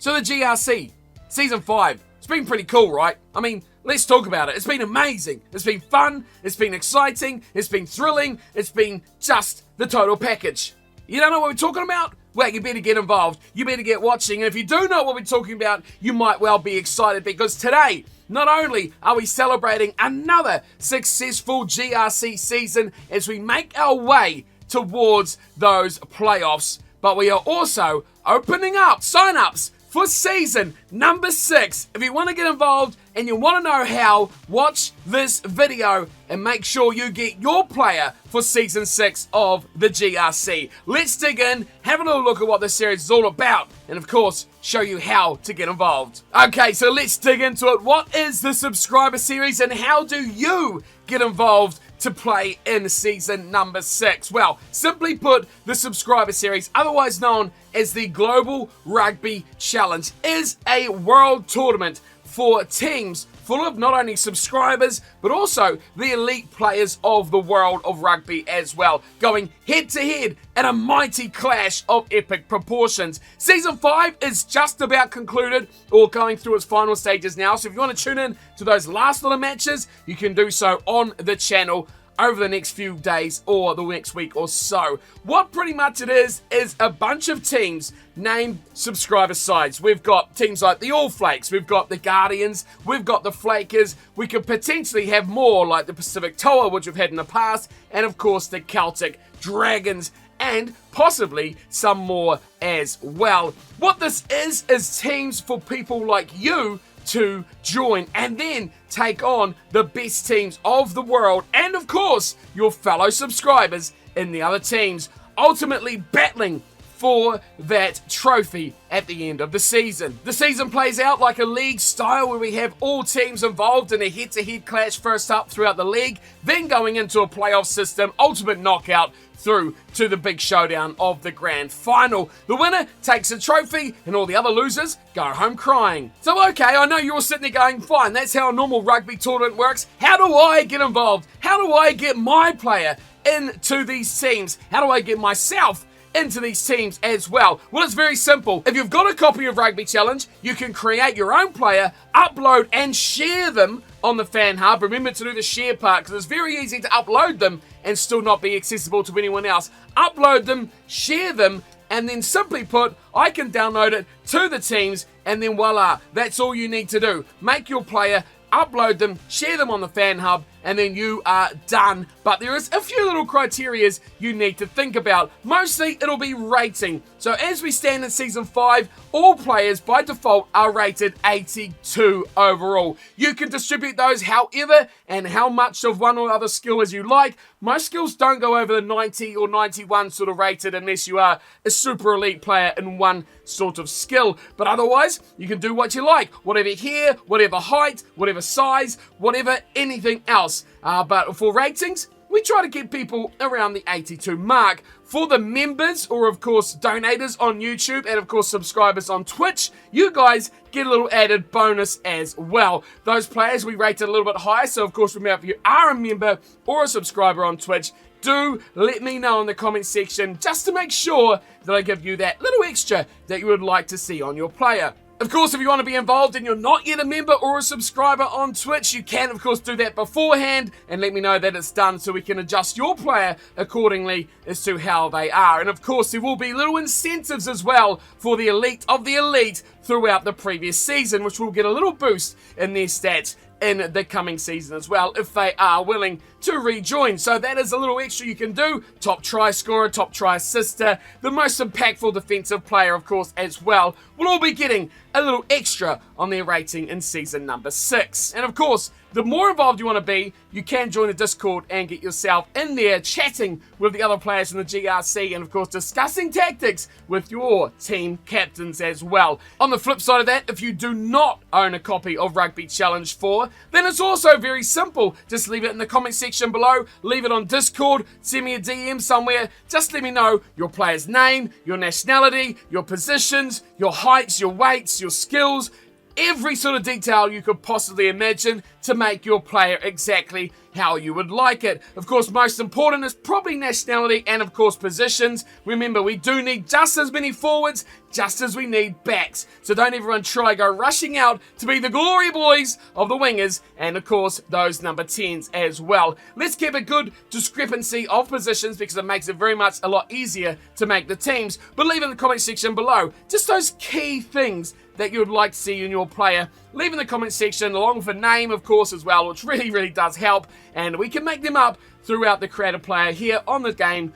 So the GRC, Season 5, it's been pretty cool, right? I mean, let's talk about it. It's been amazing. It's been fun. It's been exciting. It's been thrilling. It's been just the total package. You don't know what we're talking about? Well, you better get involved. You better get watching. And if you do know what we're talking about, you might well be excited because today, not only are we celebrating another successful GRC season as we make our way towards those playoffs, but we are also opening up sign-ups for season number 6. If you want to get involved and you want to know how, watch this video and make sure you get your player for season 6 of the GRC. Let's dig in, have a little look at what this series is all about, and of course, show you how to get involved. Okay, so let's dig into it. What is the subscriber series and how do you get involved to play in season number 6? Well, simply put, the subscriber series, otherwise known as the Global Rugby Challenge, is a world tournament for teams full of not only subscribers, but also the elite players of the world of rugby as well, going head to head in a mighty clash of epic proportions. Season 5 is just about concluded or going through its final stages now, so if you want to tune in to those last little matches, you can do so on the channel over the next few days or the next week or so. What pretty much it is a bunch of teams named subscriber sides. We've got teams like the All Flakes, we've got the Guardians, we've got the Flakers, we could potentially have more like the Pacific Toa, which we've had in the past, and of course the Celtic Dragons, and possibly some more as well. What this is teams for people like you to join and then take on the best teams of the world and of course your fellow subscribers in the other teams, ultimately battling for that trophy at the end of the season. The season plays out like a league style where we have all teams involved in a head-to-head clash first up throughout the league, then going into a playoff system, ultimate knockout through to the big showdown of the grand final. The winner takes a trophy and all the other losers go home crying. So okay, I know you're sitting there going, fine, that's how a normal rugby tournament works. How do I get involved? How do I get my player into these teams? How do I get myself into these teams as well? Well, it's very simple. If you've got a copy of Rugby Challenge, you can create your own player, upload and share them on the fan hub. Remember to do the share part because it's very easy to upload them and still not be accessible to anyone else. Upload them, share them, and then simply put, I can download it to the teams and then voila, that's all you need to do. Make your player, upload them, share them on the fan hub, and then you are done. But there is a few little criterias you need to think about. Mostly, it'll be rating. So as we stand in Season 5, all players by default are rated 82 overall. You can distribute those however and how much of one or other skill as you like. Most skills don't go over the 90 or 91 sort of rated unless you are a super elite player in one sort of skill. But otherwise, you can do what you like. Whatever hair, whatever height, whatever size, whatever anything else. But for ratings, we try to get people around the 82 mark. For the members, or of course donators on YouTube, and of course subscribers on Twitch, you guys get a little added bonus as well. Those players we rated a little bit higher, so of course remember if you are a member or a subscriber on Twitch, do let me know in the comment section just to make sure that I give you that little extra that you would like to see on your player. Of course, if you want to be involved and you're not yet a member or a subscriber on Twitch, you can, of course, do that beforehand and let me know that it's done so we can adjust your player accordingly as to how they are. And, of course, there will be little incentives as well for the elite of the elite throughout the previous season, which will get a little boost in their stats in the coming season as well, if they are willing to rejoin. So that is a little extra you can do. Top try scorer, top try assister, the most impactful defensive player, of course, as well, will all be getting a little extra on their rating in season number 6. And of course, the more involved you want to be, you can join the Discord and get yourself in there chatting with the other players in the GRC and of course discussing tactics with your team captains as well. On the flip side of that, if you do not own a copy of Rugby Challenge 4, then it's also very simple. Just leave it in the comment section below, leave it on Discord, send me a DM somewhere, just let me know your player's name, your nationality, your positions, your heights, your weights, your skills, every sort of detail you could possibly imagine to make your player exactly how you would like it. Of course, most important is probably nationality and, of course, positions. Remember, we do need just as many forwards, just as we need backs. So don't everyone try go rushing out to be the glory boys of the wingers and, of course, those number 10s as well. Let's keep a good discrepancy of positions because it makes it very much a lot easier to make the teams. But leave in the comment section below just those key things that you would like to see in your player. Leave in the comment section along with a name, of course, as well, which really does help. And we can make them up throughout the creator player here on the game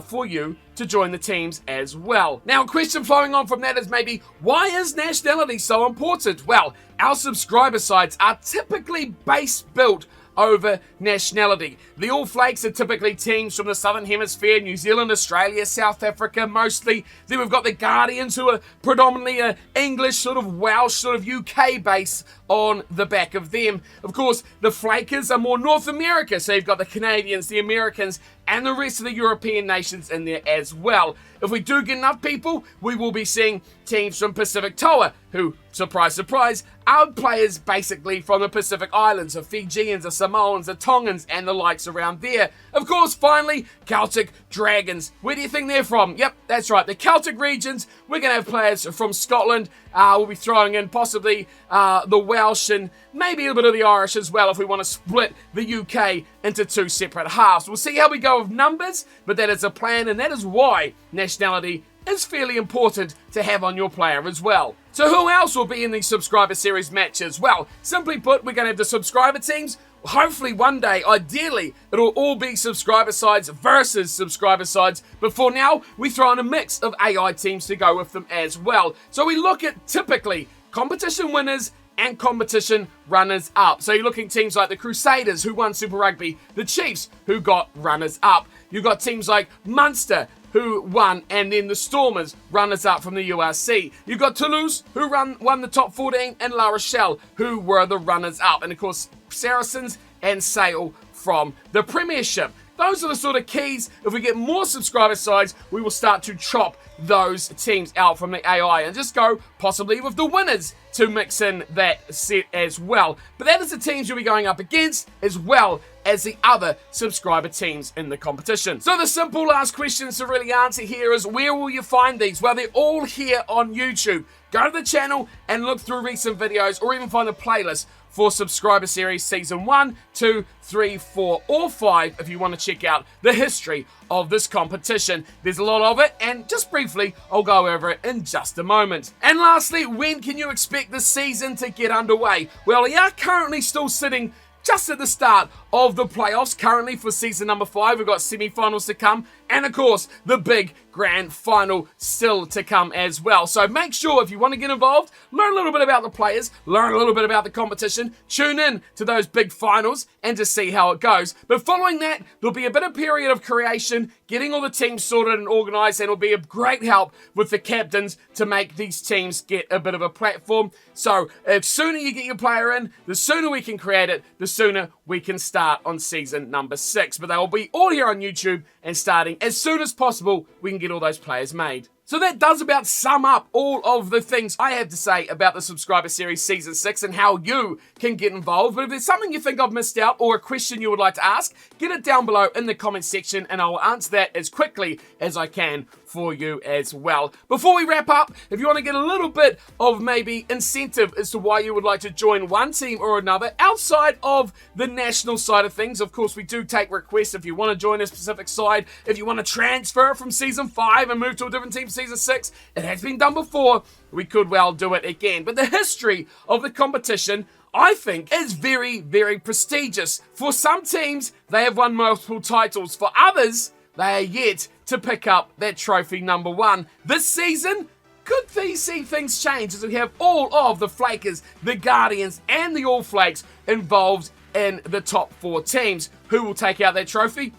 for you to join the teams as well. Now, a question flowing on from that is maybe, why is nationality so important? Well, our subscriber sites are typically base built over nationality. The All Flakes are typically teams from the Southern Hemisphere, New Zealand, Australia, South Africa mostly. Then we've got the Guardians who are predominantly English, sort of Welsh, sort of UK base on the back of them. Of course, the Flakers are more North America, so you've got the Canadians, the Americans, and the rest of the European nations in there as well. If we do get enough people, we will be seeing teams from Pacific Toa, who, surprise, surprise, are players basically from the Pacific Islands, the Fijians, the Samoans, the Tongans, and the likes around there. Of course, finally, Celtic Dragons. Where do you think they're from? Yep, that's right, the Celtic regions. We're going to have players from Scotland. We'll be throwing in possibly the Welsh and maybe a bit of the Irish as well if we want to split the UK into two separate halves. We'll see how we go with numbers, but that is a plan, and that is why nationality is fairly important to have on your player as well. So who else will be in these subscriber series matches? Well, simply put, we're going to have the subscriber teams. Hopefully one day, ideally, it'll all be subscriber sides versus subscriber sides. But for now, we throw in a mix of AI teams to go with them as well. So we look at typically competition winners and competition runners up. So you're looking at teams like the Crusaders, who won Super Rugby, the Chiefs, who got runners up. You've got teams like Munster, who won, and then the Stormers, runners up from the URC. You've got Toulouse, who won the top 14, and La Rochelle, who were the runners up. And of course, Saracens and Sale from the Premiership. Those are the sort of keys. If we get more subscriber sides, we will start to chop those teams out from the AI and just go possibly with the winners to mix in that set as well. But that is the teams you'll be going up against as well as the other subscriber teams in the competition. So the simple last questions to really answer here is, where will you find these? Well, they're all here on YouTube. Go to the channel and look through recent videos, or even find a playlist for Subscriber Series Season 1, 2, 3, 4, or 5 if you want to check out the history of this competition. There's a lot of it, and just briefly, I'll go over it in just a moment. And lastly, when can you expect the season to get underway? Well, we are currently still sitting just at the start of the playoffs. Currently for season number 5, we've got semi-finals to come, and of course the big grand final still to come as well. So make sure, if you want to get involved, learn a little bit about the players, learn a little bit about the competition, tune in to those big finals and to see how it goes. But following that, there'll be a bit of period of creation, getting all the teams sorted and organized, and it'll be a great help with the captains to make these teams get a bit of a platform. So the sooner you get your player in, the sooner we can create it, the sooner we can start on season number 6. But they will be all here on YouTube, and starting as soon as possible, we can get all those players made. So that does about sum up all of the things I have to say about the Subscriber Series Season 6 and how you can get involved. But if there's something you think I've missed out, or a question you would like to ask, get it down below in the comment section and I will answer that as quickly as I can for you as well. Before we wrap up, if you want to get a little bit of maybe incentive as to why you would like to join one team or another outside of the national side of things, of course we do take requests if you want to join a specific side. If you want to transfer from Season 5 and move to a different team Season 6, it has been done before. We could well do it again. But the history of the competition, I think, is very, very prestigious. For some teams, they have won multiple titles. For others, they are yet to pick up that trophy number 1. This season, could see things change as we have all of the Flakers, the Guardians, and the All Flakes involved in the top 4 teams. Who will take out that trophy?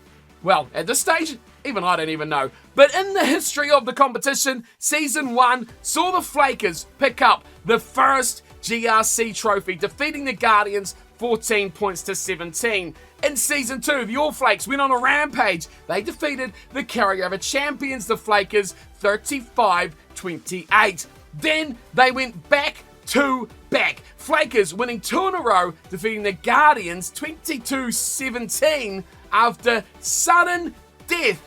Well, at this stage, even I don't even know. But in the history of the competition, Season 1 saw the Flakers pick up the first GRC trophy, defeating the Guardians 14 points to 17. In Season 2, the All Flakes went on a rampage. They defeated the carryover champions, the Flakers, 35-28. Then they went back to back. Flakers winning 2 in a row, defeating the Guardians 22-17 after sudden death.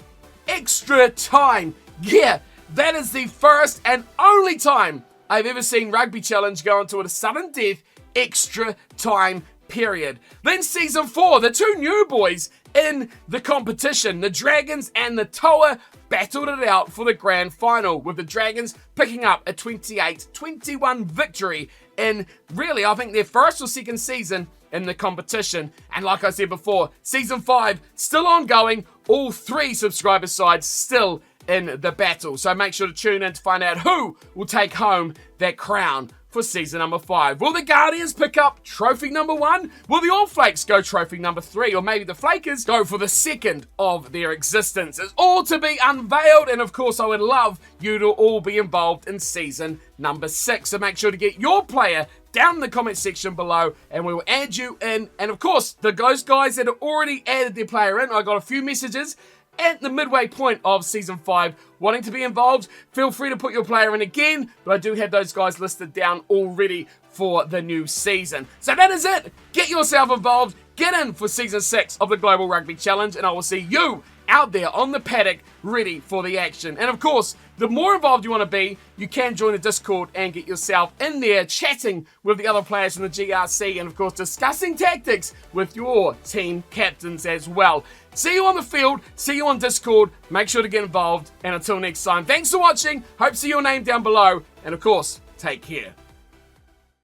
Extra time. Yeah, that is the first and only time I've ever seen Rugby Challenge go into a sudden death extra time period. Then season 4, the 2 new boys in the competition, the Dragons and the Toa, battled it out for the grand final, with the Dragons picking up a 28-21 victory in really, I think, their first or second season in the competition. And like I said before, season 5 still ongoing, all 3 subscriber sides still in the battle. So make sure to tune in to find out who will take home that crown for season number 5. Will the Guardians pick up trophy number 1? Will the All Flakes go trophy number 3? Or maybe the Flakers go for the second of their existence? It's all to be unveiled, and of course I would love you to all be involved in season number 6. So make sure to get your player down in the comment section below and we will add you in. And of course, those guys that have already added their player in, I got a few messages at the midway point of season 5 wanting to be involved. Feel free to put your player in again, but I do have those guys listed down already for the new season. So that is it. Get yourself involved. Get in for season 6 of the Global Rugby Challenge, and I will see you out there on the paddock ready for the action. And of course, the more involved you want to be, you can join the Discord and get yourself in there chatting with the other players in the GRC, and of course discussing tactics with your team captains as well. See you on the field, see you on Discord, make sure to get involved, and until next time, thanks for watching, hope to see your name down below, and of course, take care.